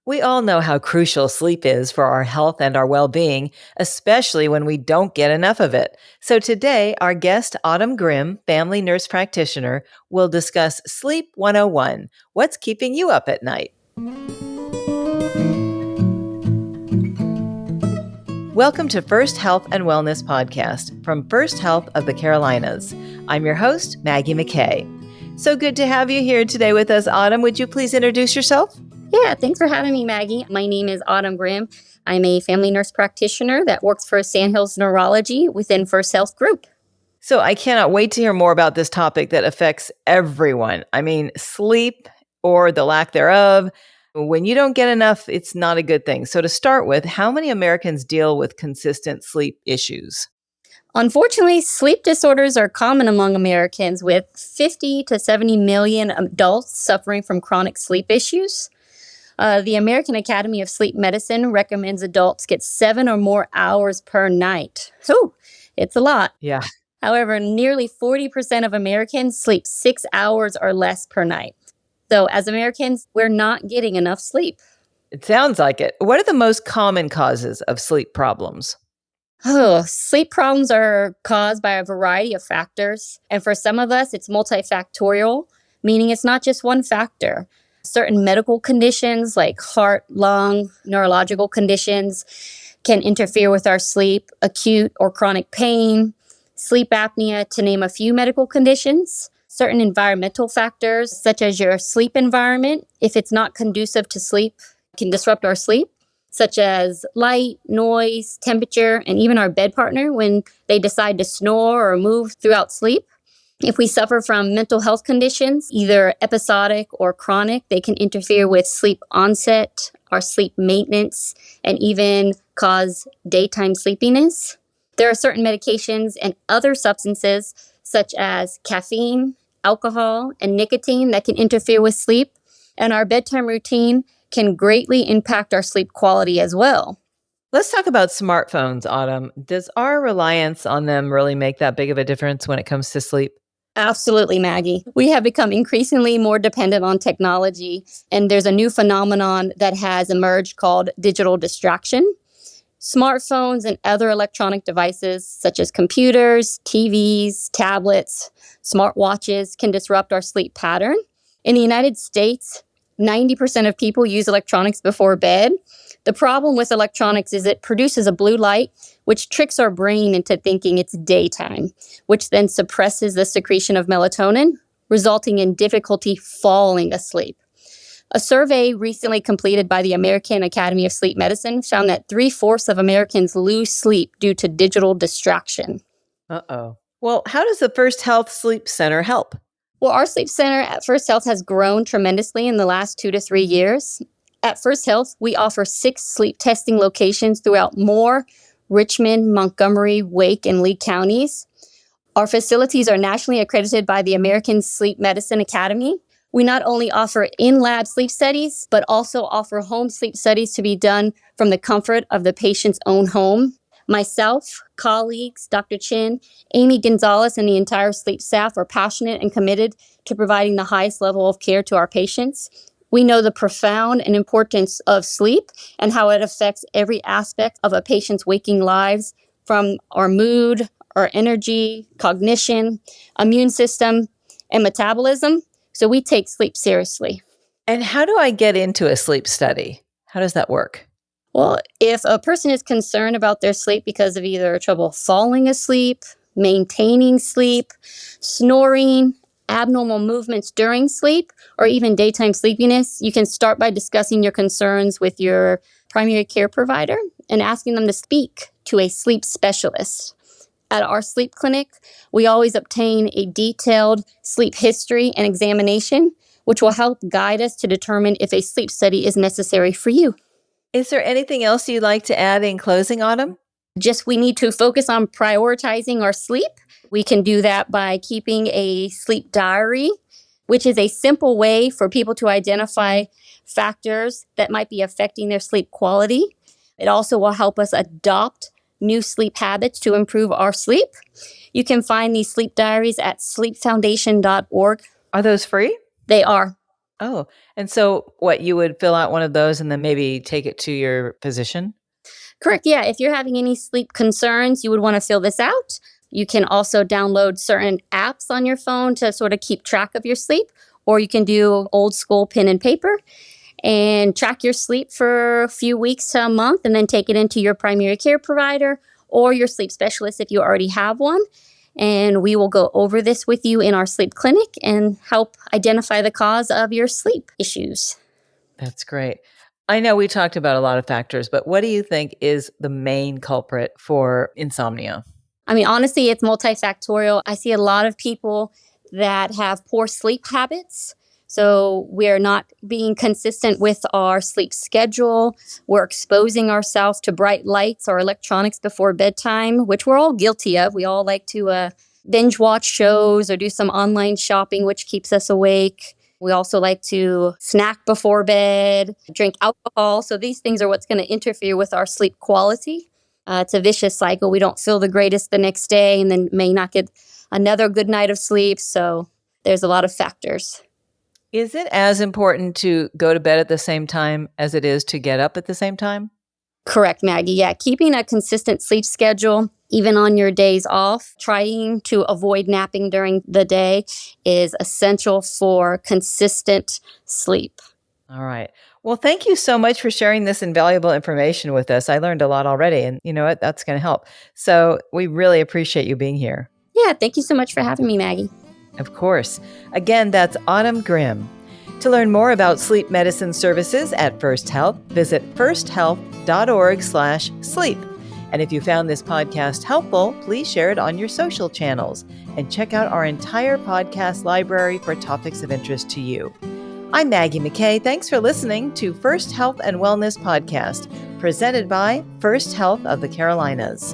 We all know how crucial sleep is for our health and our well-being, especially when we don't get enough of it. So today, our guest, Autumn Grimm, family nurse practitioner, will discuss Sleep 101. What's keeping you up at night? Welcome to FirstHealth and Wellness Podcast from FirstHealth of the Carolinas. I'm your host, Maggie McKay. So good to have you here today with us, Autumn. Would you please introduce yourself? Yeah, thanks for having me, Maggie. My name is Autumn Grimm. I'm a family nurse practitioner that works for Sandhills Neurology within FirstHealth Group. So I cannot wait to hear more about this topic that affects everyone. I mean, sleep or the lack thereof. When you don't get enough, it's not a good thing. So to start with, how many Americans deal with consistent sleep issues? Unfortunately, sleep disorders are common among Americans, with 50 to 70 million adults suffering from chronic sleep issues. The American Academy of Sleep Medicine recommends adults get 7 or more hours per night. So it's a lot. Yeah. However, nearly 40% of Americans sleep 6 hours or less per night. So as Americans, we're not getting enough sleep. It sounds like it. What are the most common causes of sleep problems? Sleep problems are caused by a variety of factors. And for some of us, it's multifactorial, meaning it's not just one factor. Certain medical conditions like heart, lung, neurological conditions can interfere with our sleep, acute or chronic pain, sleep apnea, to name a few medical conditions. Certain environmental factors, such as your sleep environment, if it's not conducive to sleep, can disrupt our sleep, such as light, noise, temperature, and even our bed partner when they decide to snore or move throughout sleep. If we suffer from mental health conditions, either episodic or chronic, they can interfere with sleep onset, our sleep maintenance, and even cause daytime sleepiness. There are certain medications and other substances, such as caffeine, alcohol, and nicotine, that can interfere with sleep. And our bedtime routine can greatly impact our sleep quality as well. Let's talk about smartphones, Autumn. Does our reliance on them really make that big of a difference when it comes to sleep? Absolutely, Maggie. We have become increasingly more dependent on technology, and there's a new phenomenon that has emerged called digital distraction. Smartphones and other electronic devices, such as computers, TVs, tablets, smartwatches, can disrupt our sleep pattern. In the United States, 90% of people use electronics before bed. The problem with electronics is it produces a blue light, which tricks our brain into thinking it's daytime, which then suppresses the secretion of melatonin, resulting in difficulty falling asleep. A survey recently completed by the American Academy of Sleep Medicine found that 3/4 of Americans lose sleep due to digital distraction. Uh-oh. Well, how does the First Health Sleep Center help? Well, our sleep center at FirstHealth has grown tremendously in the last 2 to 3 years. At FirstHealth, we offer 6 sleep testing locations throughout Moore, Richmond, Montgomery, Wake, and Lee counties. Our facilities are nationally accredited by the American Sleep Medicine Academy. We not only offer in-lab sleep studies, but also offer home sleep studies to be done from the comfort of the patient's own home. Myself, colleagues, Dr. Chin, Amy Gonzalez, and the entire sleep staff are passionate and committed to providing the highest level of care to our patients. We know the profound and importance of sleep and how it affects every aspect of a patient's waking lives, from our mood, our energy, cognition, immune system, and metabolism. So we take sleep seriously. And how do I get into a sleep study? How does that work? Well, if a person is concerned about their sleep because of either trouble falling asleep, maintaining sleep, snoring, abnormal movements during sleep, or even daytime sleepiness, you can start by discussing your concerns with your primary care provider and asking them to speak to a sleep specialist. At our sleep clinic, we always obtain a detailed sleep history and examination, which will help guide us to determine if a sleep study is necessary for you. Is there anything else you'd like to add in closing, Autumn? Just we need to focus on prioritizing our sleep. We can do that by keeping a sleep diary, which is a simple way for people to identify factors that might be affecting their sleep quality. It also will help us adopt new sleep habits to improve our sleep. You can find these sleep diaries at sleepfoundation.org. Are those free? They are. Oh, and so what, you would fill out one of those and then maybe take it to your physician? Correct. Yeah. If you're having any sleep concerns, you would want to fill this out. You can also download certain apps on your phone to sort of keep track of your sleep, or you can do old school pen and paper and track your sleep for a few weeks to a month and then take it into your primary care provider or your sleep specialist if you already have one. And we will go over this with you in our sleep clinic and help identify the cause of your sleep issues. That's great. I know we talked about a lot of factors, but what do you think is the main culprit for insomnia? I mean, honestly, it's multifactorial. I see a lot of people that have poor sleep habits. So we're not being consistent with our sleep schedule. We're exposing ourselves to bright lights or electronics before bedtime, which we're all guilty of. We all like to binge watch shows or do some online shopping, which keeps us awake. We also like to snack before bed, drink alcohol. So these things are what's going to interfere with our sleep quality. It's a vicious cycle. We don't feel the greatest the next day and then may not get another good night of sleep. So there's a lot of factors. Is it as important to go to bed at the same time as it is to get up at the same time? Correct, Maggie. Yeah, keeping a consistent sleep schedule, even on your days off, trying to avoid napping during the day is essential for consistent sleep. All right. Well, thank you so much for sharing this invaluable information with us. I learned a lot already, and you know what? That's going to help. So we really appreciate you being here. Yeah, thank you so much for having me, Maggie. Of course. Again, that's Autumn Grimm. To learn more about sleep medicine services at First Health, visit firsthealth.org/sleep. And if you found this podcast helpful, please share it on your social channels and check out our entire podcast library for topics of interest to you. I'm Maggie McKay. Thanks for listening to First Health and Wellness Podcast, presented by First Health of the Carolinas.